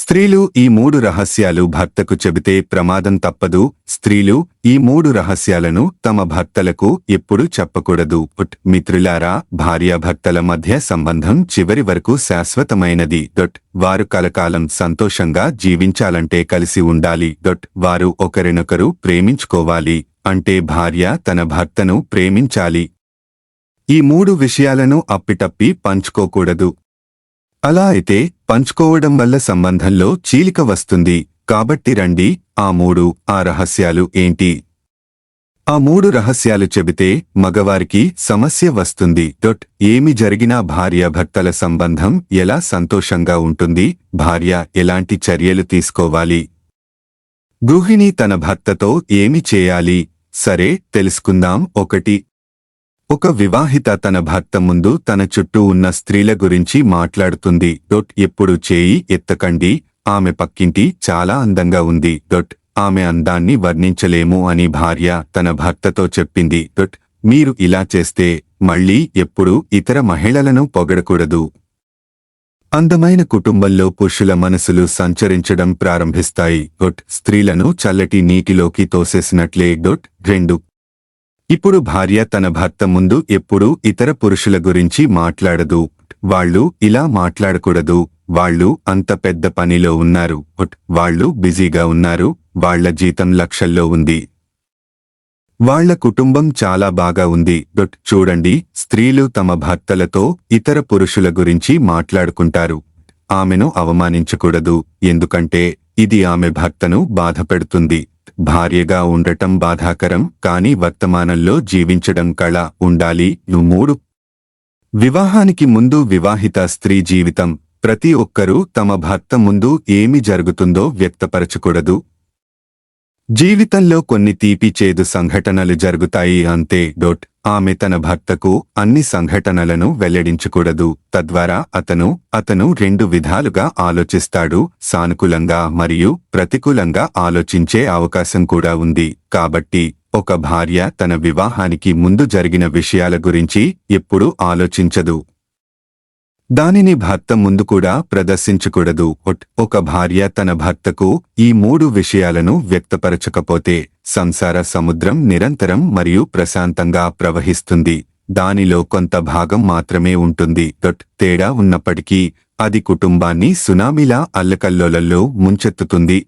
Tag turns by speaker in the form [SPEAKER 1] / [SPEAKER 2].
[SPEAKER 1] స్త్రీలు ఈ 3 రహస్యాలు భర్తకు చెబితే ప్రమాదం తప్పదు. స్త్రీలు ఈ 3 రహస్యాలను తమ భర్తలకు ఎప్పుడూ చెప్పకూడదు. మిత్రులారా, భార్యాభర్తల మధ్య సంబంధం చివరి వరకు శాశ్వతమైనది. వారు కలకాలం సంతోషంగా జీవించాలంటే కలిసి ఉండాలి. వారు ఒకరినొకరు ప్రేమించుకోవాలి. అంటే భార్య తన భర్తను ప్రేమించాలి. ఈ 3 విషయాలను అప్పిటప్పి పంచుకోకూడదు. అలా అయితే పంచుకోవడం వల్ల సంబంధంలో చీలిక వస్తుంది. కాబట్టి రండి, ఆ రహస్యాలు ఏంటి? ఆ 3 రహస్యాలు చెబితే మగవారికి సమస్య వస్తుంది. ఏమి జరిగినా భార్యాభర్తల సంబంధం ఎలా సంతోషంగా ఉంటుంది? భార్య ఎలాంటి చర్యలు తీసుకోవాలి? గృహిణి తన భర్తతో ఏమి చేయాలి? సరే, తెలుసుకుందాం. 1. ఒక వివాహిత తన భర్త ముందు తన చుట్టూ ఉన్న స్త్రీల గురించి మాట్లాడుతుంది. ఎప్పుడు చేయి ఎత్తకండి, ఆమె పక్కింటి చాలా అందంగా ఉంది. ఆమె అందాన్ని వర్ణించలేము అని భార్య తన భర్తతో చెప్పింది. మీరు ఇలా చేస్తే మళ్ళీ ఎప్పుడూ ఇతర మహిళలను పొగడకూడదు. అందమైన కుటుంబంలో పురుషుల మనసులు సంచరించడం ప్రారంభిస్తాయి. స్త్రీలను చల్లటి నీటిలోకి తోసేసినట్లే. 2. ఇప్పుడు భార్య తన భర్త ముందు ఎప్పుడూ ఇతర పురుషుల గురించి మాట్లాడదు. వాళ్ళు ఇలా మాట్లాడకూడదు. వాళ్ళు అంత పెద్ద పనిలో ఉన్నారు. వాళ్ళు బిజీగా ఉన్నారు. వాళ్ల జీతం లక్షల్లో ఉంది. వాళ్ల కుటుంబం చాలా బాగా ఉంది. చూడండి, స్త్రీలు తమ భర్తలతో ఇతర పురుషుల గురించి మాట్లాడుకుంటారు. ఆమెను అవమానించకూడదు, ఎందుకంటే ఇది ఆమె భర్తను బాధపెడుతుంది. భార్యగా ఉండటం బాధాకరం, కానీ వర్తమానంలో జీవించడం కళ ఉండాలి. 3. వివాహానికి ముందు వివాహిత స్త్రీ జీవితం. ప్రతి ఒక్కరూ తమ భర్త ముందు ఏమి జరుగుతుందో వ్యక్తపరచకూడదు. జీవితంలో కొన్ని తీపి చేదు సంఘటనలు జరుగుతాయి, అంతే. ఆమె తన భర్తకు అన్ని సంఘటనలను వెల్లడించకూడదు. తద్వారా అతను 2 విధాలుగా ఆలోచిస్తాడు. సానుకూలంగా మరియు ప్రతికూలంగా ఆలోచించే అవకాశం కూడా ఉంది. కాబట్టి ఒక భార్య తన వివాహానికి ముందు జరిగిన విషయాల గురించి ఎప్పుడూ ఆలోచించదు. దానిని భర్త ముందు కూడా ప్రదర్శించకూడదు. ఒక భార్య తన భర్తకు ఈ 3 విషయాలను వ్యక్తపరచకపోతే సంసార సముద్రం నిరంతరం మరియు ప్రశాంతంగా ప్రవహిస్తుంది. దానిలో కొంత భాగం మాత్రమే ఉంటుంది. తేడా ఉన్నప్పటికీ అది కుటుంబాన్ని సునామీలా అల్లకల్లోలంలో ముంచెత్తుతుంది.